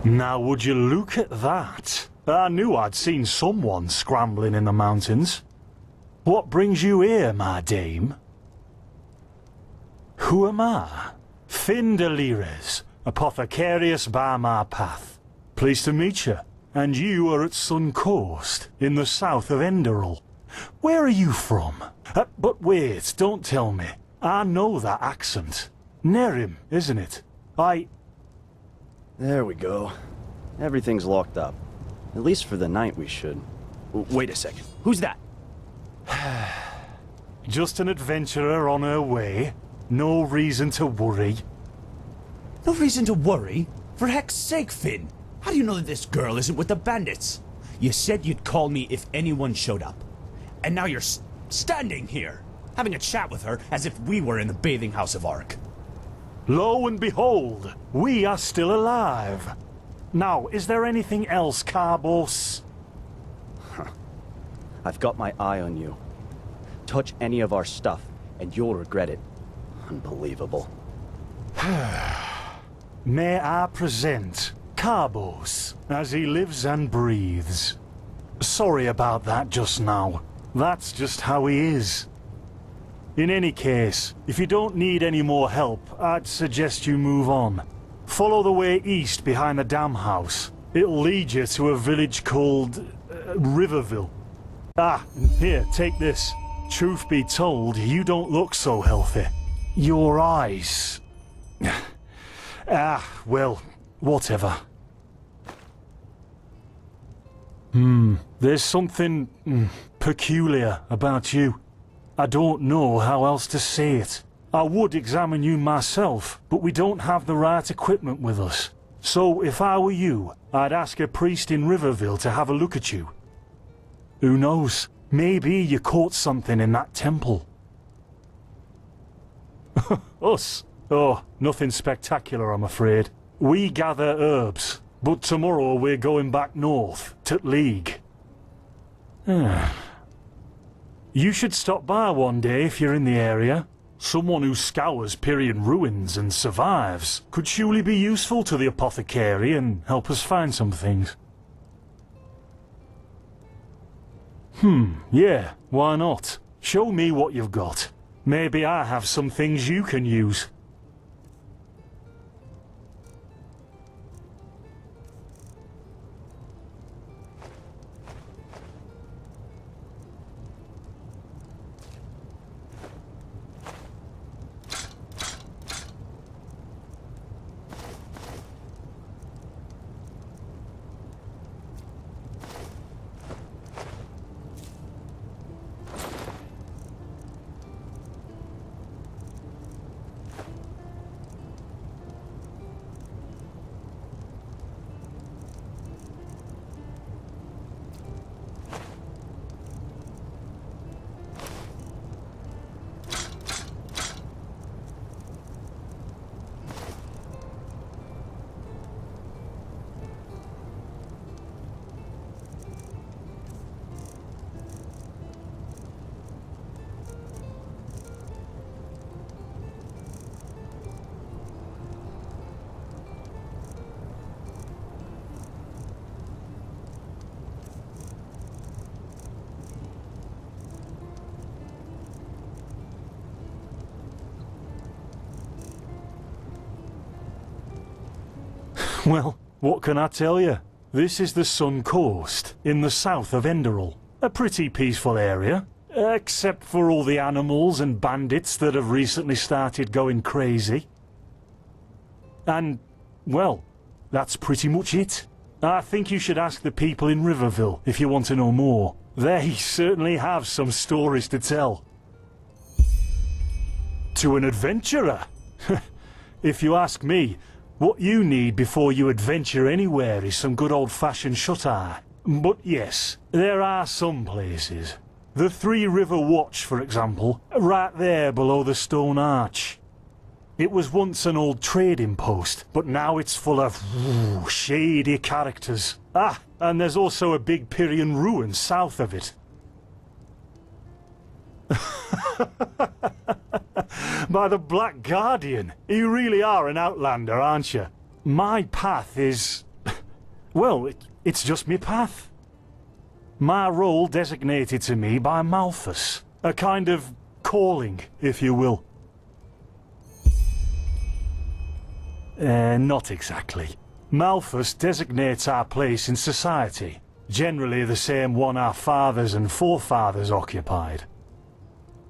Now would you look at that? I knew I'd seen someone scrambling in the mountains. What brings you here, my dame? Who am I? Finn de Lires, apothecarius by my path. Pleased to meet you. And you are at Sun Coast, in the south of Enderal. Where are you from? But wait, don't tell me. I know that accent. Nerim, isn't it? There we go. Everything's locked up. At least for the night we should. Wait a second. Who's that? Just an adventurer on her way. No reason to worry. No reason to worry? For heck's sake, Finn! How do you know that this girl isn't with the bandits? You said you'd call me if anyone showed up. And now you're standing here, having a chat with her as if we were in the bathing house of Ark. Lo and behold, we are still alive. Now, is there anything else, Carbos? I've got my eye on you. Touch any of our stuff, and you'll regret it. Unbelievable. May I present Carbos, as he lives and breathes. Sorry about that just now. That's just how he is. In any case, if you don't need any more help, I'd suggest you move on. Follow the way east behind the dam house. It'll lead you to a village called Riverville. Ah, here, take this. Truth be told, you don't look so healthy. Your eyes... well, whatever. There's something peculiar about you. I don't know how else to say it. I would examine you myself, but we don't have the right equipment with us. So if I were you, I'd ask a priest in Riverville to have a look at you. Who knows? Maybe you caught something in that temple. Us? Oh, nothing spectacular, I'm afraid. We gather herbs, but tomorrow we're going back north, to League. You should stop by one day if you're in the area. Someone who scours Pyrian ruins and survives could surely be useful to the apothecary and help us find some things. Yeah, why not? Show me what you've got. Maybe I have some things you can use. Well, what can I tell you? This is the Sun Coast, in the south of Enderal. A pretty peaceful area, except for all the animals and bandits that have recently started going crazy. And, well, that's pretty much it. I think you should ask the people in Riverville if you want to know more. They certainly have some stories to tell. To an adventurer? If you ask me, what you need before you adventure anywhere is some good old-fashioned shut-eye. But yes, there are some places. The Three River Watch, for example, right there below the stone arch. It was once an old trading post, but now it's full of shady characters. Ah, and there's also a big Pyrian ruin south of it. By the Black Guardian, you really are an outlander, aren't you? My path is... well, it's just me path. My role designated to me by Malthus. A kind of calling, if you will. Not exactly. Malthus designates our place in society, generally the same one our fathers and forefathers occupied.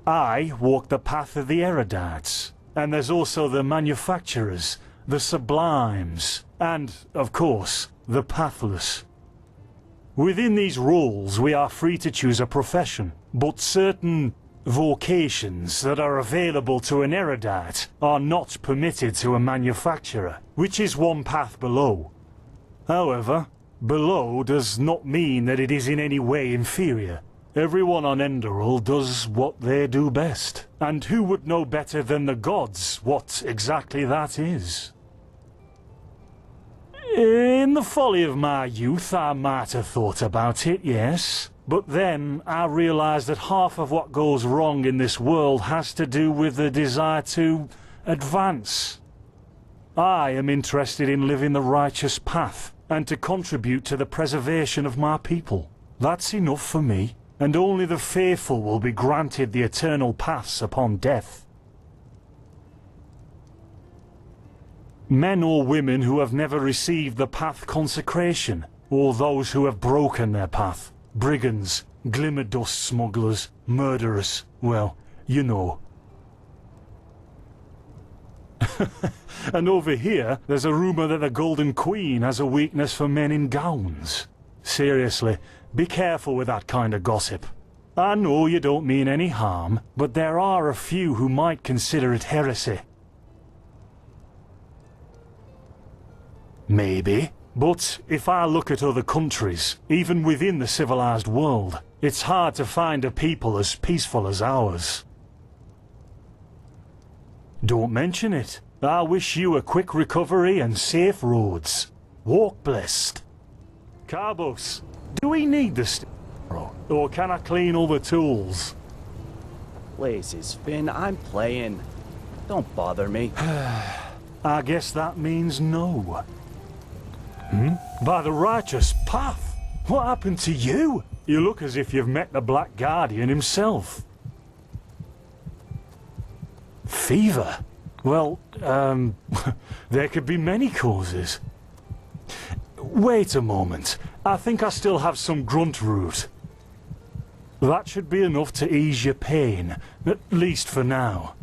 I walk the path of the erudites, and there's also the manufacturers, the sublimes, and, of course, the pathless. Within these roles we are free to choose a profession, but certain vocations that are available to an erudite are not permitted to a manufacturer, which is one path below. However, below does not mean that it is in any way inferior. Everyone on Enderal does what they do best, and who would know better than the gods what exactly that is? In the folly of my youth, I might have thought about it, yes. But then I realized that half of what goes wrong in this world has to do with the desire to advance. I am interested in living the righteous path, and to contribute to the preservation of my people. That's enough for me, and only the faithful will be granted the eternal paths upon death. Men or women who have never received the path consecration, or those who have broken their path. Brigands, glimmer dust smugglers, murderers, well, you know. And over here, there's a rumor that the Golden Queen has a weakness for men in gowns. Seriously, be careful with that kind of gossip. I know you don't mean any harm, but there are a few who might consider it heresy. Maybe. But if I look at other countries, even within the civilized world, it's hard to find a people as peaceful as ours. Don't mention it. I wish you a quick recovery and safe roads. Walk blessed. Carbos, do we need the steering, or can I clean all the tools? Blazes, Finn, I'm playing. Don't bother me. I guess that means no. By the righteous path? What happened to you? You look as if you've met the Black Guardian himself. Fever? Well, there could be many causes. Wait a moment. I think I still have some grunt root. That should be enough to ease your pain, at least for now.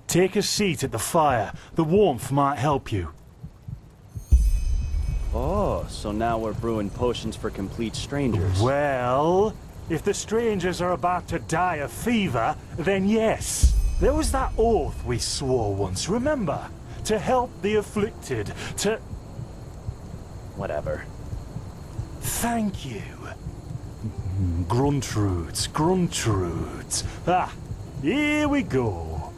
Take a seat at the fire. The warmth might help you. Oh, so now we're brewing potions for complete strangers. Well, if the strangers are about to die of fever, then yes. There was that oath we swore once, remember? To help the afflicted, to... Whatever. Thank you. Grunt roots, grunt roots. Ah, here we go.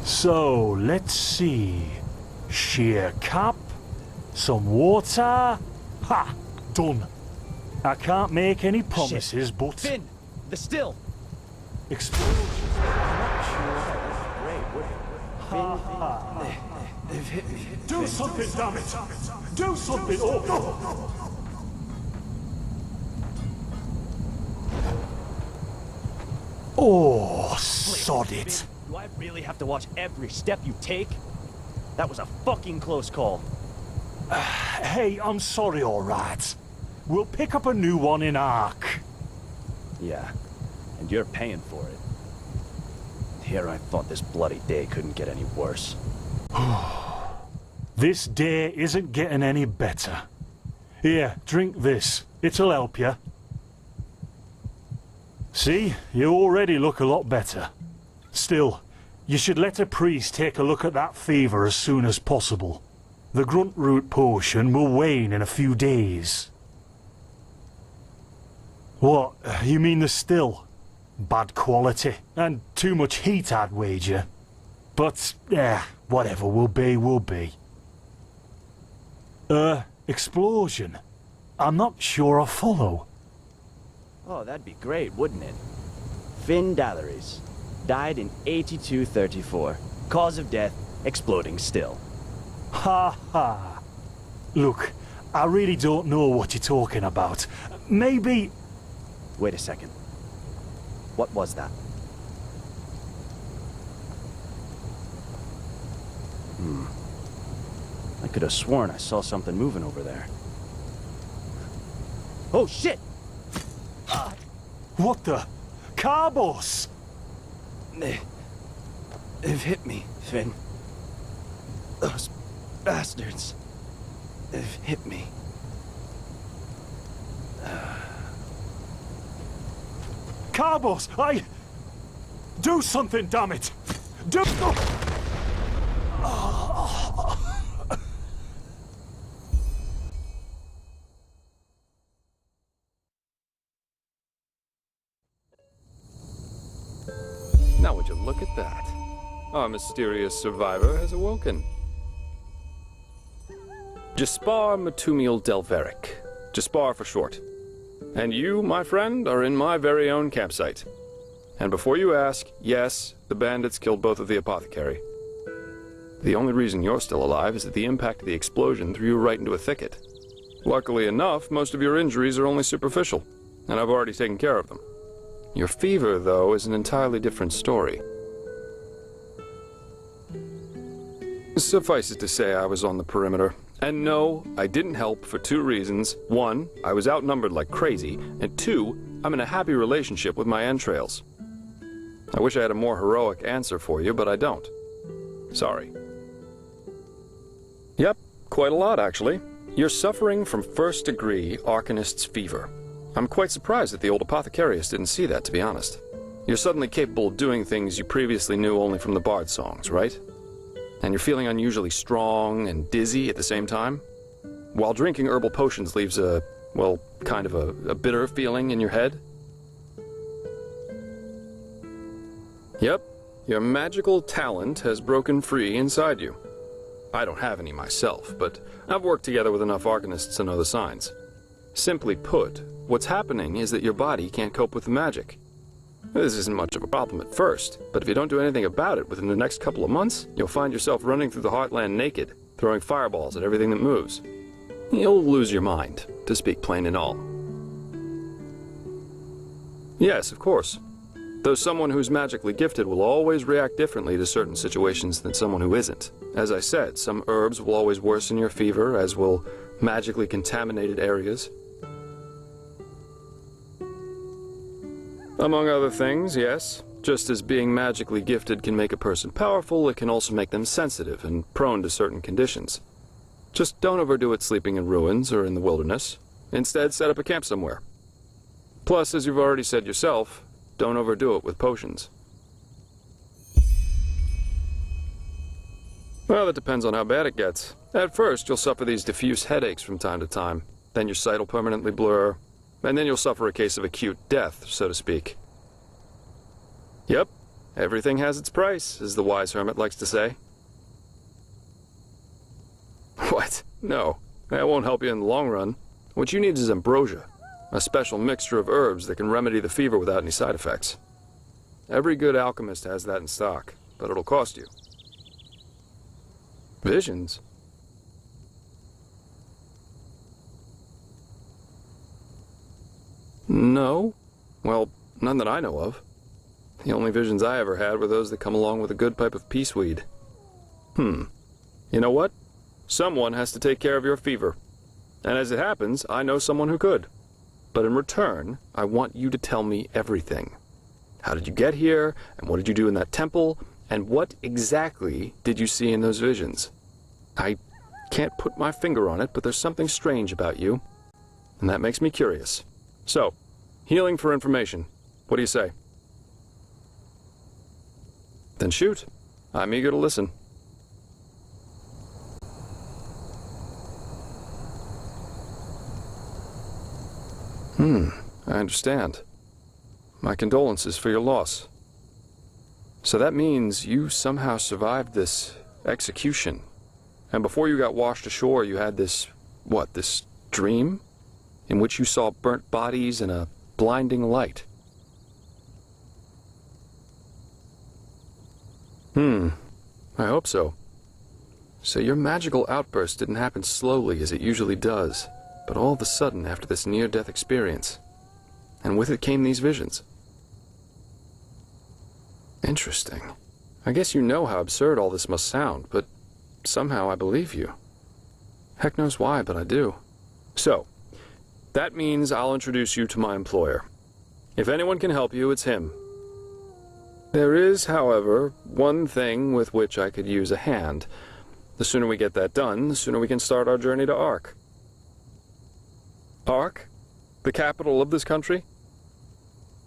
So, let's see. Sheer cap, some water. Ha! Done. I can't make any promises, Shit. but... Finn! The still! Explosions. Do something, damn it! Do something! Oh, Oh, sod it. Do I really have to watch every step you take? That was a fucking close call. Hey, I'm sorry, alright. We'll pick up a new one in Ark. Yeah, and you're paying for it. Here I thought this bloody day couldn't get any worse. This day isn't getting any better. Here, drink this. It'll help you. See, you already look a lot better. Still, you should let a priest take a look at that fever as soon as possible. The grunt root potion will wane in a few days. What, you mean the still? Bad quality, and too much heat, I'd wager. But, whatever will be, will be. Explosion? I'm not sure I follow. Oh, that'd be great, wouldn't it? Finn Dalleries. Died in 8234. Cause of death, exploding still. Ha ha. Look, I really don't know what you're talking about. Maybe... Wait a second. What was that? I could have sworn I saw something moving over there. Oh, shit! What the? Carbos! They've hit me, Finn. Those bastards. They've hit me. Carbos, do something, damn it! Do... Now would you look at that? Our mysterious survivor has awoken. Jaspar Matumiel Delveric. Jaspar for short. And you, my friend, are in my very own campsite. And before you ask, yes, the bandits killed both of the apothecary. The only reason you're still alive is that the impact of the explosion threw you right into a thicket. Luckily enough, most of your injuries are only superficial, and I've already taken care of them. Your fever, though, is an entirely different story. Suffice it to say, I was on the perimeter. And no, I didn't help for two reasons. One, I was outnumbered like crazy, and two, I'm in a happy relationship with my entrails. I wish I had a more heroic answer for you, but I don't. Sorry. Yep, quite a lot, actually. You're suffering from first-degree Arcanist's fever. I'm quite surprised that the old apothecarius didn't see that, to be honest. You're suddenly capable of doing things you previously knew only from the bard songs, right? And you're feeling unusually strong and dizzy at the same time? While drinking herbal potions leaves a, well, kind of a bitter feeling in your head? Yep, your magical talent has broken free inside you. I don't have any myself, but I've worked together with enough arcanists to know the signs. Simply put, what's happening is that your body can't cope with the magic. This isn't much of a problem at first, but if you don't do anything about it within the next couple of months, you'll find yourself running through the heartland naked, throwing fireballs at everything that moves. You'll lose your mind, to speak plain and all. Yes, of course. Though someone who's magically gifted will always react differently to certain situations than someone who isn't. As I said, some herbs will always worsen your fever, as will magically contaminated areas. Among other things, yes. Just as being magically gifted can make a person powerful, it can also make them sensitive and prone to certain conditions. Just don't overdo it sleeping in ruins or in the wilderness. Instead, set up a camp somewhere. Plus, as you've already said yourself, don't overdo it with potions. Well, that depends on how bad it gets. At first, you'll suffer these diffuse headaches from time to time. Then your sight will permanently blur. And then you'll suffer a case of acute death, so to speak. Yep, everything has its price, as the wise hermit likes to say. What? No, that won't help you in the long run. What you need is ambrosia, a special mixture of herbs that can remedy the fever without any side effects. Every good alchemist has that in stock, but it'll cost you. Visions? No. Well, none that I know of. The only visions I ever had were those that come along with a good pipe of peaceweed. You know what? Someone has to take care of your fever. And as it happens, I know someone who could. But in return, I want you to tell me everything. How did you get here? And what did you do in that temple? And what exactly did you see in those visions? I can't put my finger on it, but there's something strange about you. And that makes me curious. So, healing for information. What do you say? Then shoot. I'm eager to listen. I understand. My condolences for your loss. So that means you somehow survived this execution. And before you got washed ashore, you had this, this dream? In which you saw burnt bodies and a blinding light. I hope so. So your magical outburst didn't happen slowly as it usually does, but all of a sudden after this near-death experience. And with it came these visions. Interesting. I guess you know how absurd all this must sound, but somehow I believe you. Heck knows why, but I do. So, that means I'll introduce you to my employer. If anyone can help you, it's him. There is, however, one thing with which I could use a hand. The sooner we get that done, the sooner we can start our journey to Ark. Ark? The capital of this country?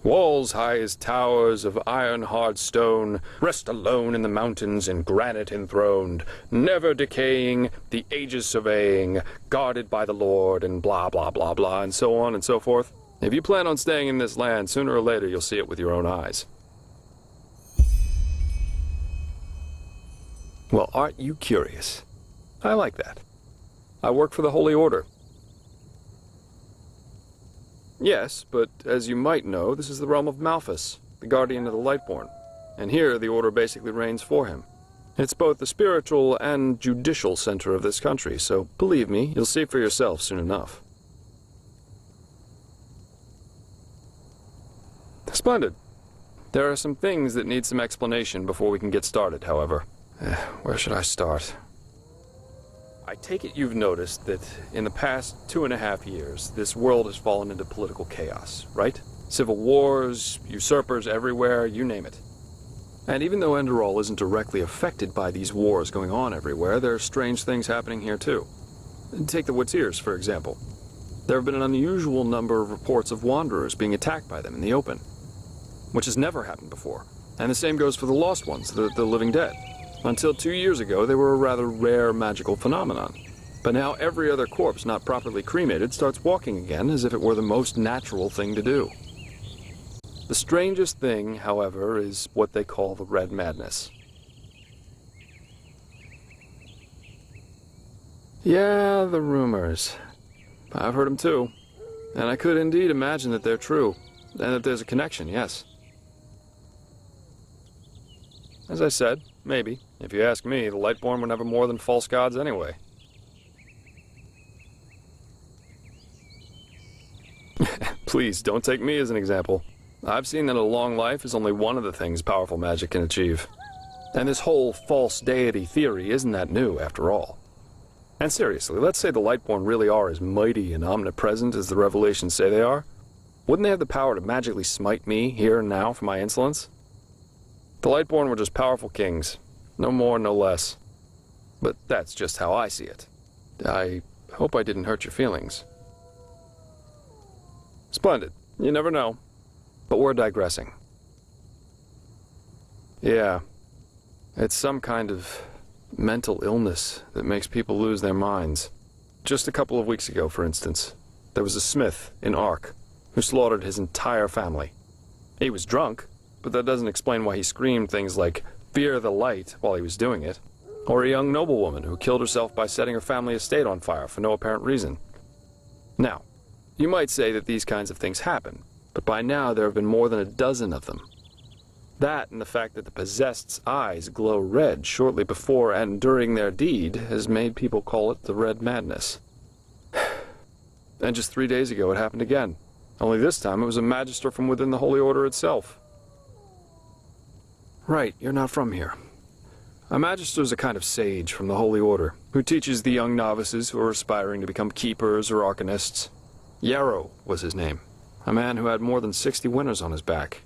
Walls high as towers of iron-hard stone, rest alone in the mountains in granite enthroned, never decaying, the ages surveying, guarded by the Lord, and blah, blah, blah, blah, and so on and so forth. If you plan on staying in this land, sooner or later you'll see it with your own eyes. Well, aren't you curious? I like that. I work for the Holy Order. Yes, but as you might know, this is the realm of Malphas, the guardian of the Lightborn, and here the Order basically reigns for him. It's both the spiritual and judicial center of this country, so believe me, you'll see for yourself soon enough. Splendid. There are some things that need some explanation before we can get started, however. Where should I start? I take it you've noticed that in the past 2.5 years, this world has fallen into political chaos, right? Civil wars, usurpers everywhere, you name it. And even though Enderal isn't directly affected by these wars going on everywhere, there are strange things happening here too. Take the Woodsers, for example. There have been an unusual number of reports of wanderers being attacked by them in the open, which has never happened before. And the same goes for the Lost Ones, the living dead. Until 2 years ago, they were a rather rare magical phenomenon. But now every other corpse not properly cremated starts walking again as if it were the most natural thing to do. The strangest thing, however, is what they call the Red Madness. Yeah, the rumors. I've heard them too. And I could indeed imagine that they're true. And that there's a connection, yes. As I said, maybe. If you ask me, the Lightborn were never more than false gods anyway. Please, don't take me as an example. I've seen that a long life is only one of the things powerful magic can achieve. And this whole false deity theory isn't that new, after all. And seriously, let's say the Lightborn really are as mighty and omnipresent as the revelations say they are. Wouldn't they have the power to magically smite me, here and now, for my insolence? The Lightborn were just powerful kings. No more, no less. But that's just how I see it. I hope I didn't hurt your feelings. Splendid. You never know. But we're digressing. Yeah. It's some kind of mental illness that makes people lose their minds. Just a couple of weeks ago, for instance, there was a smith in Ark who slaughtered his entire family. He was drunk, but that doesn't explain why he screamed things like, "Fear the light," while he was doing it. Or a young noblewoman who killed herself by setting her family estate on fire for no apparent reason. Now, you might say that these kinds of things happen, but by now there have been more than a dozen of them. That and the fact that the possessed's eyes glow red shortly before and during their deed has made people call it the Red Madness. And just 3 days ago it happened again. Only this time it was a magister from within the Holy Order itself. Right, you're not from here. A magister's a kind of sage from the Holy Order, who teaches the young novices who are aspiring to become keepers or arcanists. Yarrow was his name, a man who had more than 60 winners on his back.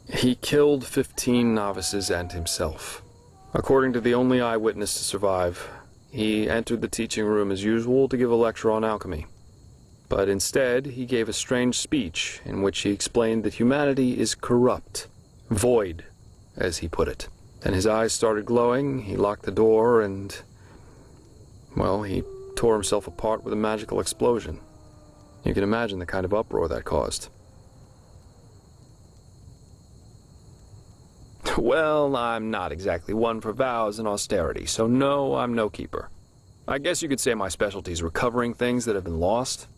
He killed 15 novices and himself. According to the only eyewitness to survive, he entered the teaching room as usual to give a lecture on alchemy. But instead, he gave a strange speech in which he explained that humanity is corrupt, void, as he put it. Then his eyes started glowing, he locked the door, and, well, he tore himself apart with a magical explosion. You can imagine the kind of uproar that caused. Well, I'm not exactly one for vows and austerity, so no, I'm no keeper. I guess you could say my specialty is recovering things that have been lost.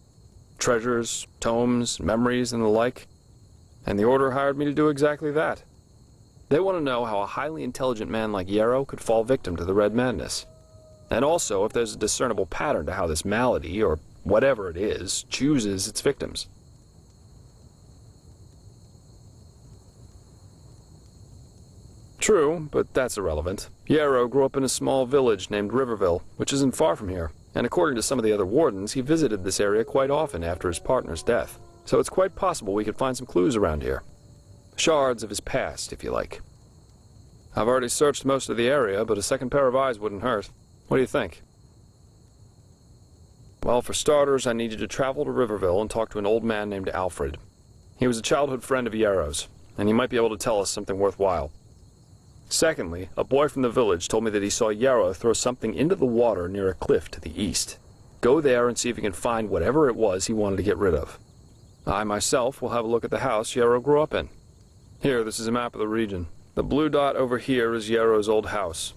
Treasures, tomes, memories, and the like. And the Order hired me to do exactly that. They want to know how a highly intelligent man like Yarrow could fall victim to the Red Madness. And also if there's a discernible pattern to how this malady, or whatever it is, chooses its victims. True, but that's irrelevant. Yarrow grew up in a small village named Riverville, which isn't far from here. And according to some of the other wardens, he visited this area quite often after his partner's death. So it's quite possible we could find some clues around here. Shards of his past, if you like. I've already searched most of the area, but a second pair of eyes wouldn't hurt. What do you think? Well, for starters, I need you to travel to Riverville and talk to an old man named Alfred. He was a childhood friend of Yarrow's, and he might be able to tell us something worthwhile. Secondly, a boy from the village told me that he saw Yarrow throw something into the water near a cliff to the east. Go there and see if you can find whatever it was he wanted to get rid of. I myself will have a look at the house Yarrow grew up in. Here, this is a map of the region. The blue dot over here is Yarrow's old house.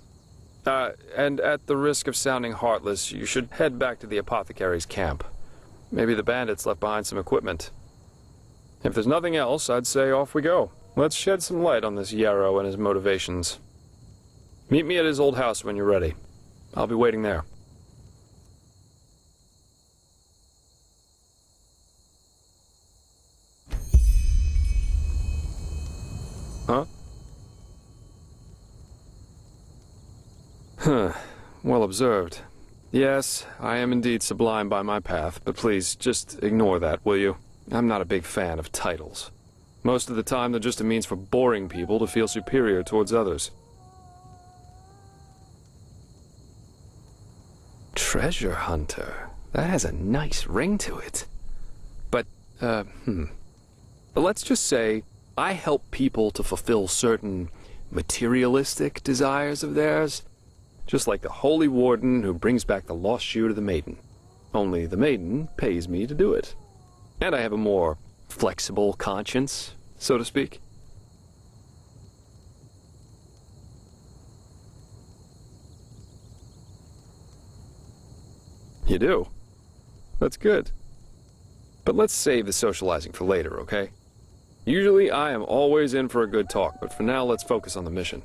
And at the risk of sounding heartless, you should head back to the apothecary's camp. Maybe the bandits left behind some equipment. If there's nothing else, I'd say off we go. Let's shed some light on this Yarrow and his motivations. Meet me at his old house when you're ready. I'll be waiting there. Huh? Well observed. Yes, I am indeed sublime by my path, but please, just ignore that, will you? I'm not a big fan of titles. Most of the time, they're just a means for boring people to feel superior towards others. Treasure hunter. That has a nice ring to it. But, let's just say, I help people to fulfill certain materialistic desires of theirs, just like the Holy Warden who brings back the lost shoe to the maiden. Only the maiden pays me to do it. And I have a more flexible conscience, so to speak. You do? That's good. But let's save the socializing for later, okay? Usually I am always in for a good talk, but for now let's focus on the mission.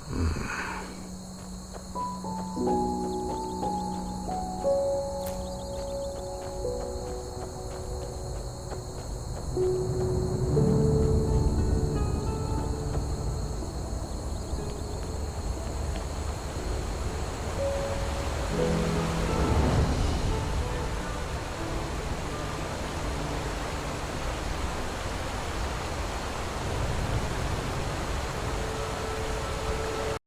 Hmm.